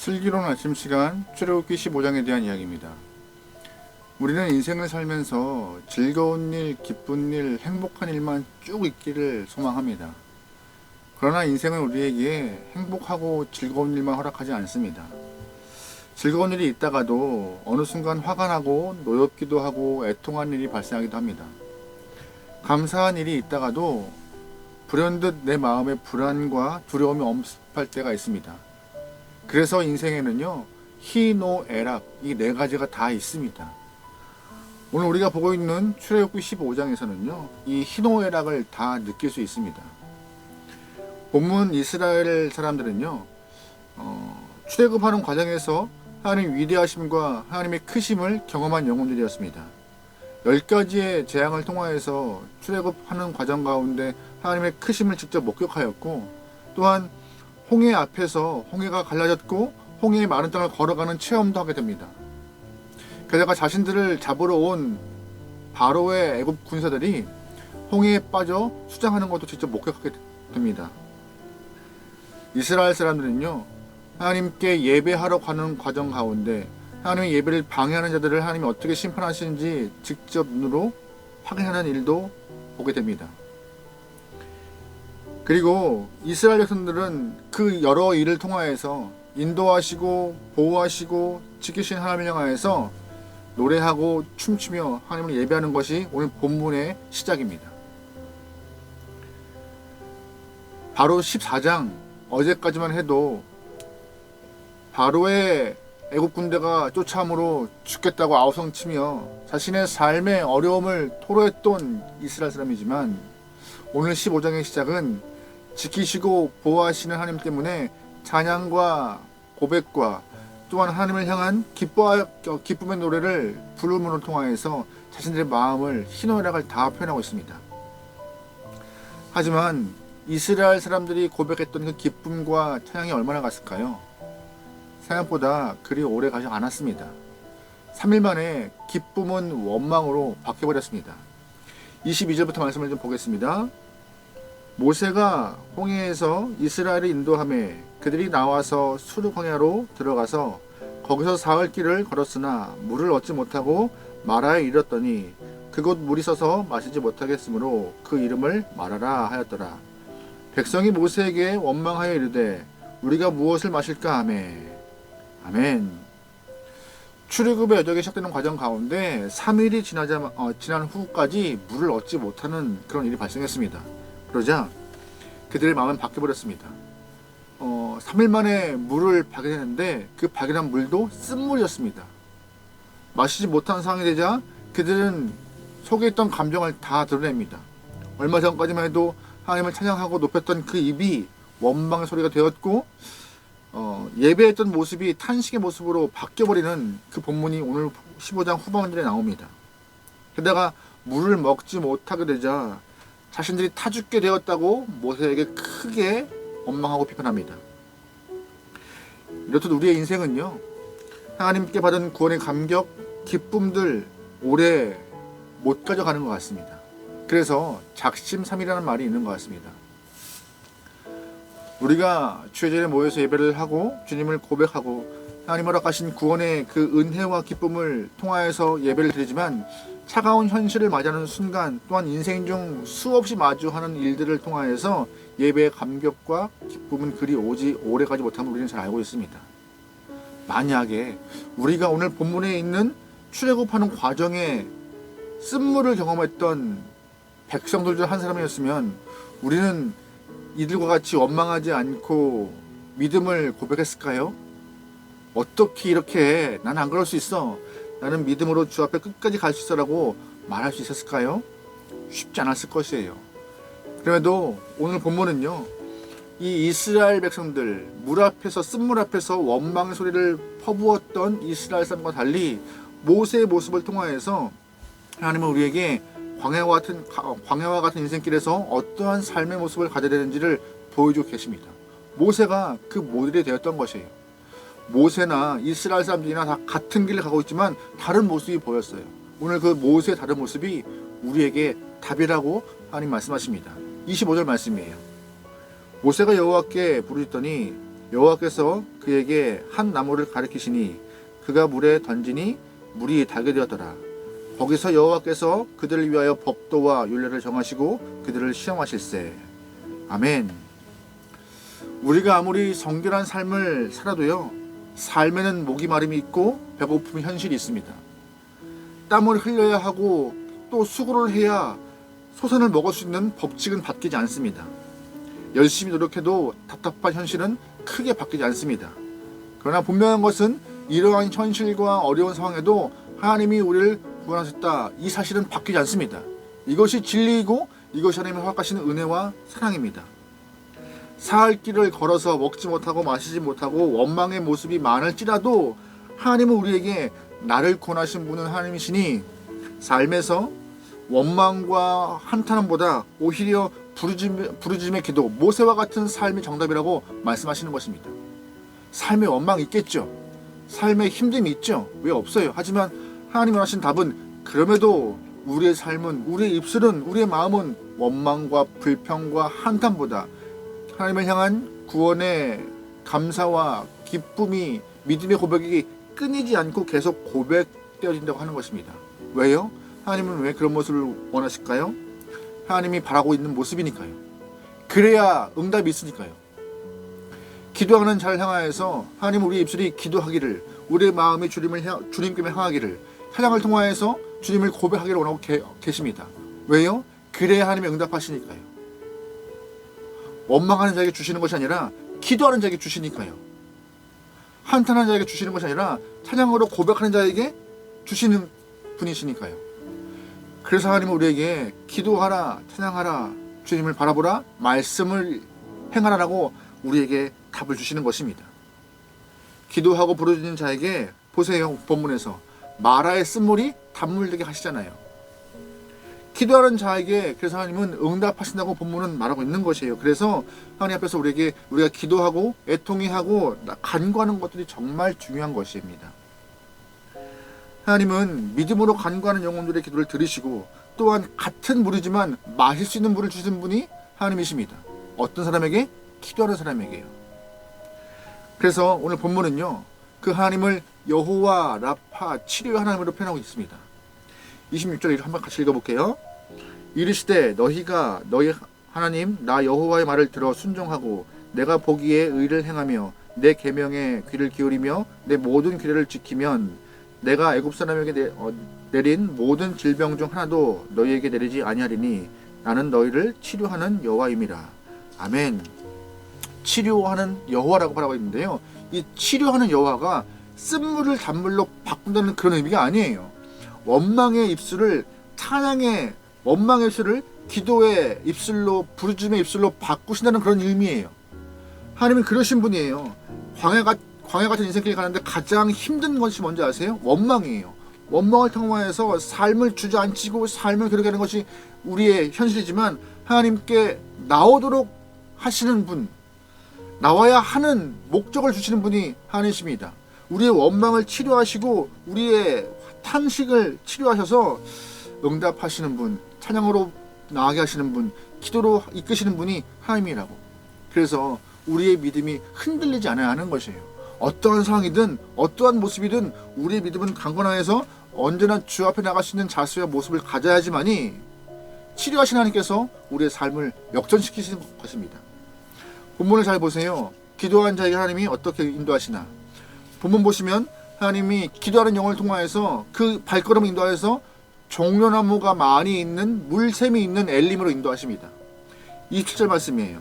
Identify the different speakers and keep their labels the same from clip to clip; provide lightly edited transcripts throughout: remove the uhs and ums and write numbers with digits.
Speaker 1: 슬기로운 아침 시간 출애굽기 15장에 대한 이야기입니다. 우리는 인생을 살면서 즐거운 일, 기쁜 일, 행복한 일만 쭉 있기를 소망합니다. 그러나 인생은 우리에게 행복하고 즐거운 일만 허락하지 않습니다. 즐거운 일이 있다가도 어느 순간 화가 나고 노엽기도 하고 애통한 일이 발생하기도 합니다. 감사한 일이 있다가도 불현듯 내 마음에 불안과 두려움이 엄습할 때가 있습니다. 그래서 인생에는요, 희노애락 이 네 가지가 다 있습니다. 오늘 우리가 보고 있는 출애굽기 15장에서는요, 이 희노애락을 다 느낄 수 있습니다. 본문 이스라엘 사람들은요, 출애굽하는 과정에서 하나님의 위대하심과 하나님의 크심을 경험한 영혼들이었습니다. 10가지의 재앙을 통하여서 출애굽하는 과정 가운데 하나님의 크심을 직접 목격하였고, 또한 홍해 앞에서 홍해가 갈라졌고 홍해의 마른 땅을 걸어가는 체험도 하게 됩니다. 게다가 자신들을 잡으러 온 바로의 애굽 군사들이 홍해에 빠져 수장하는 것도 직접 목격하게 됩니다. 이스라엘 사람들은요, 하나님께 예배하러 가는 과정 가운데 하나님의 예배를 방해하는 자들을 하나님이 어떻게 심판하시는지 직접 눈으로 확인하는 일도 보게 됩니다. 그리고 이스라엘 백성들은 그 여러 일을 통하여서 인도하시고 보호하시고 지키신 하나님을 향하여서 노래하고 춤추며 하나님을 예배하는 것이 오늘 본문의 시작입니다. 바로 14장 어제까지만 해도 바로의 애국 군대가 쫓아옴으로 죽겠다고 아우성치며 자신의 삶의 어려움을 토로했던 이스라엘 사람이지만, 오늘 15장의 시작은 지키시고 보호하시는 하나님 때문에 찬양과 고백과 또한 하나님을 향한 기쁨의 노래를 부름으로 통하여서 자신들의 마음을 희노애락을 다 표현하고 있습니다. 하지만 이스라엘 사람들이 고백했던 그 기쁨과 찬양이 얼마나 갔을까요? 생각보다 그리 오래 가지 않았습니다. 3일 만에 기쁨은 원망으로 바뀌어버렸습니다. 22절부터 말씀을 좀 보겠습니다. 모세가 홍해에서 이스라엘을 인도하며 그들이 나와서 수르 광야로 들어가서 거기서 사흘 길을 걸었으나 물을 얻지 못하고 마라에 이르렀더니 그곳 물이 서서 마시지 못하겠으므로 그 이름을 마라라 하였더라. 백성이 모세에게 원망하여 이르되 우리가 무엇을 마실까 하매. 아멘. 출애굽의 여정이 시작되는 과정 가운데 3일이 지난 후까지 물을 얻지 못하는 그런 일이 발생했습니다. 그러자 그들의 마음은 바뀌어버렸습니다. 3일 만에 물을 발견했는데 그 발견한 물도 쓴물이었습니다. 마시지 못한 상황이 되자 그들은 속에 있던 감정을 다 드러냅니다. 얼마 전까지만 해도 하나님을 찬양하고 높였던 그 입이 원망의 소리가 되었고, 예배했던 모습이 탄식의 모습으로 바뀌어버리는 그 본문이 오늘 15장 후반절에 나옵니다. 게다가 물을 먹지 못하게 되자 자신들이 타죽게 되었다고 모세에게 크게 원망하고 비판합니다. 이렇듯 우리의 인생은요, 하나님께 받은 구원의 감격, 기쁨들 오래 못 가져가는 것 같습니다. 그래서 작심삼일이라는 말이 있는 것 같습니다. 우리가 주의 전에 모여서 예배를 하고 주님을 고백하고 하나님 허락하신 구원의 그 은혜와 기쁨을 통하여서 예배를 드리지만, 차가운 현실을 맞이하는 순간 또한 인생 중 수없이 마주하는 일들을 통하여서 예배의 감격과 기쁨은 그리 오래가지 못함을 우리는 잘 알고 있습니다. 만약에 우리가 오늘 본문에 있는 출애굽하는 과정에 쓴물을 경험했던 백성들 중 한 사람이었으면 우리는 이들과 같이 원망하지 않고 믿음을 고백했을까요? 어떻게 이렇게 난 안 그럴 수 있어, 나는 믿음으로 주 앞에 끝까지 갈 수 있어라고 말할 수 있었을까요? 쉽지 않았을 것이에요. 그럼에도 오늘 본문은요, 이 이스라엘 백성들, 물 앞에서 쓴물 앞에서 원망의 소리를 퍼부었던 이스라엘 사람과 달리 모세의 모습을 통하여서 하나님은 우리에게 광야와 같은 인생길에서 어떠한 삶의 모습을 가져야 되는지를 보여주고 계십니다. 모세가 그 모델이 되었던 것이에요. 모세나 이스라엘 사람들이나 다 같은 길을 가고 있지만 다른 모습이 보였어요. 오늘 그 모세의 다른 모습이 우리에게 답이라고 하나님 말씀하십니다. 25절 말씀이에요. 모세가 여호와께 부르짖더니 여호와께서 그에게 한 나무를 가리키시니 그가 물에 던지니 물이 달게 되었더라. 거기서 여호와께서 그들을 위하여 법도와 율례를 정하시고 그들을 시험하실세. 아멘. 우리가 아무리 성결한 삶을 살아도요, 삶에는 목이 마름이 있고 배고픔의 현실이 있습니다. 땀을 흘려야 하고 또 수고를 해야 소산을 먹을 수 있는 법칙은 바뀌지 않습니다. 열심히 노력해도 답답한 현실은 크게 바뀌지 않습니다. 그러나 분명한 것은 이러한 현실과 어려운 상황에도 하나님이 우리를 구원하셨다, 이 사실은 바뀌지 않습니다. 이것이 진리이고 이것이 하나님의 허락하시는 은혜와 사랑입니다. 사할 길을 걸어서 먹지 못하고 마시지 못하고 원망의 모습이 많을지라도 하나님은 우리에게 나를 구원하신 분은 하나님이시니 삶에서 원망과 한탄함보다 오히려 부르짖음의 기도, 모세와 같은 삶이 정답이라고 말씀하시는 것입니다. 삶에 원망이 있겠죠. 삶에 힘듦이 있죠. 왜 없어요? 하지만 하나님이 하신 답은 그럼에도 우리의 삶은, 우리의 입술은, 우리의 마음은 원망과 불평과 한탄보다 하나님을 향한 구원의 감사와 기쁨이, 믿음의 고백이 끊이지 않고 계속 고백되어진다고 하는 것입니다. 왜요? 하나님은 왜 그런 모습을 원하실까요? 하나님이 바라고 있는 모습이니까요. 그래야 응답이 있으니까요. 기도하는 자를 향하여서 하나님, 우리 입술이 기도하기를, 우리의 마음이 주님께 향하기를, 찬양을 통하여서 주님을 고백하기를 원하고 계십니다. 왜요? 그래야 하나님이 응답하시니까요. 원망하는 자에게 주시는 것이 아니라 기도하는 자에게 주시니까요. 한탄하는 자에게 주시는 것이 아니라 찬양으로 고백하는 자에게 주시는 분이시니까요. 그래서 하나님은 우리에게 기도하라, 찬양하라, 주님을 바라보라, 말씀을 행하라라고 우리에게 답을 주시는 것입니다. 기도하고 부르짖는 자에게 보세요, 본문에서 마라의 쓴물이 단물되게 하시잖아요. 기도하는 자에게 그래서 하나님은 응답하신다고 본문은 말하고 있는 것이에요. 그래서 하나님 앞에서 우리가 기도하고 애통해하고 간구하는 것들이 정말 중요한 것입니다. 하나님은 믿음으로 간구하는 영혼들의 기도를 들으시고 또한 같은 물이지만 마실 수 있는 물을 주시는 분이 하나님이십니다. 어떤 사람에게? 기도하는 사람에게요. 그래서 오늘 본문은요, 그 하나님을 여호와 라파, 치료의 하나님으로 표현하고 있습니다. 26절에 한번 같이 읽어볼게요. 이르시되 너희가 너희 하나님 나 여호와의 말을 들어 순종하고 내가 보기에 의를 행하며 내 계명에 귀를 기울이며 내 모든 규례를 지키면 내가 애굽 사람에게 내린 모든 질병 중 하나도 너희에게 내리지 아니하리니 나는 너희를 치료하는 여호와임이라. 아멘. 치료하는 여호와라고 말하고 있는데요, 이 치료하는 여호와가 쓴물을 단물로 바꾼다는 그런 의미가 아니에요. 원망의 입술을 찬양의, 원망의 입술을 기도의 입술로, 부르짖음의 입술로 바꾸신다는 그런 의미예요. 하나님은 그러신 분이에요. 광야 같은 인생길을 가는데 가장 힘든 것이 뭔지 아세요? 원망이에요. 원망을 통해서 삶을 주저앉히고 삶을 그렇게 하는 것이 우리의 현실이지만 하나님께 나오도록 하시는 분, 나와야 하는 목적을 주시는 분이 하나님이십니다. 우리의 원망을 치료하시고 우리의 탄식을 치료하셔서 응답하시는 분, 찬양으로 나아가게 하시는 분, 기도로 이끄시는 분이 하나님이라고. 그래서 우리의 믿음이 흔들리지 않아야 하는 것이에요. 어떠한 상황이든 어떠한 모습이든 우리의 믿음은 강건하여서 언제나 주 앞에 나갈 수 있는 자세와 모습을 가져야지만이 치료하신 하나님께서 우리의 삶을 역전시키시는 것입니다. 본문을 잘 보세요. 기도하는 자에게 하나님이 어떻게 인도하시나. 본문 보시면 하나님이 기도하는 영혼을 통하여서 그 발걸음을 인도하여서 종려나무가 많이 있는 물샘이 있는 엘림으로 인도하십니다. 27절 말씀이에요.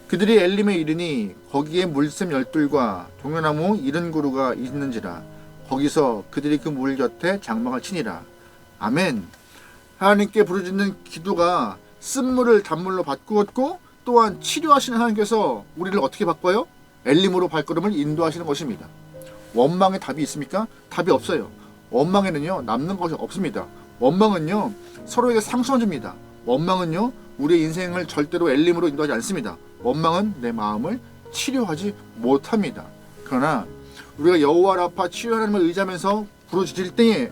Speaker 1: 그들이 엘림에 이르니 거기에 물샘 12과 종려나무 70그루가 있는지라. 거기서 그들이 그 물 곁에 장막을 치니라. 아멘. 하나님께 부르짖는 기도가 쓴물을 단물로 바꾸었고 또한 치료하시는 하나님께서 우리를 어떻게 바꿔요? 엘림으로 발걸음을 인도하시는 것입니다. 원망에 답이 있습니까? 답이 없어요. 원망에는요, 남는 것이 없습니다. 원망은요, 서로에게 상처를 줍니다. 원망은요, 우리의 인생을 절대로 엘림으로 인도하지 않습니다. 원망은 내 마음을 치료하지 못합니다. 그러나 우리가 여호와 라파 치료 하나님을 의지하면서 부르짖을 때에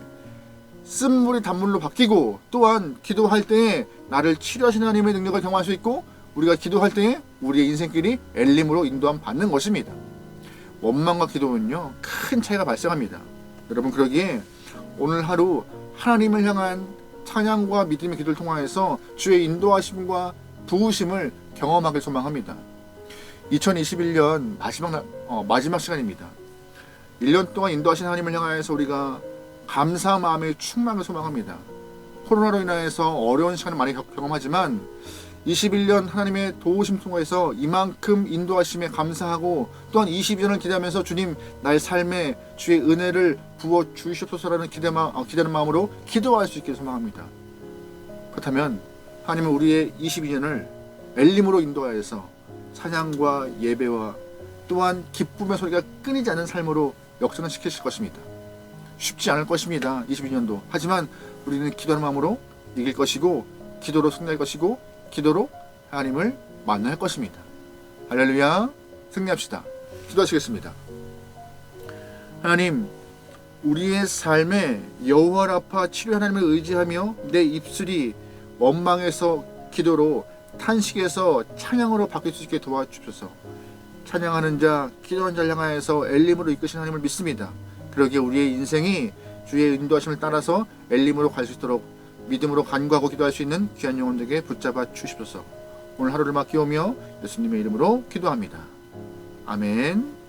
Speaker 1: 쓴물이 단물로 바뀌고 또한 기도할 때에 나를 치료하시는 하나님의 능력을 경험할 수 있고 우리가 기도할 때에 우리의 인생길이 엘림으로 인도함 받는 것입니다. 원망과 기도는요, 큰 차이가 발생합니다. 여러분, 그러기에 오늘 하루 하나님을 향한 찬양과 믿음의 기도를 통하여서 주의 인도하심과 부으심을 경험하길 소망합니다. 2021년 마지막 시간입니다. 1년 동안 인도하신 하나님을 향하여서 우리가 감사한 마음의 충만을 소망합니다. 코로나로 인하여서 어려운 시간을 많이 경험하지만 21년 하나님의 도우심 통해서 이만큼 인도하심에 감사하고 또한 22년을 기대하면서 주님 나의 삶에 주의 은혜를 부어 주시옵소서라는 기대하는 마음으로 기도할 수 있게 소망합니다. 그렇다면 하나님은 우리의 22년을 엘림으로 인도하여서 찬양과 예배와 또한 기쁨의 소리가 끊이지 않는 삶으로 역전을 시키실 것입니다. 쉽지 않을 것입니다. 22년도. 하지만 우리는 기도하는 마음으로 이길 것이고 기도로 승리할 것이고 기도로 하나님을 만날 것입니다. 할렐루야. 승리합시다. 기도하시겠습니다. 하나님, 우리의 삶에 여호와 라파 치료 하나님을 의지하며 내 입술이 원망에서 기도로 탄식에서 찬양으로 바뀔 수 있게 도와주소서. 찬양하는 자, 기도하는 자를 향하여서 엘림으로 이끄신 하나님을 믿습니다. 그러기에 우리의 인생이 주의 인도하심을 따라서 엘림으로 갈 수 있도록 믿음으로 간구하고 기도할 수 있는 귀한 영혼들에게 붙잡아 주시옵소서. 오늘 하루를 맡기오며 예수님의 이름으로 기도합니다. 아멘.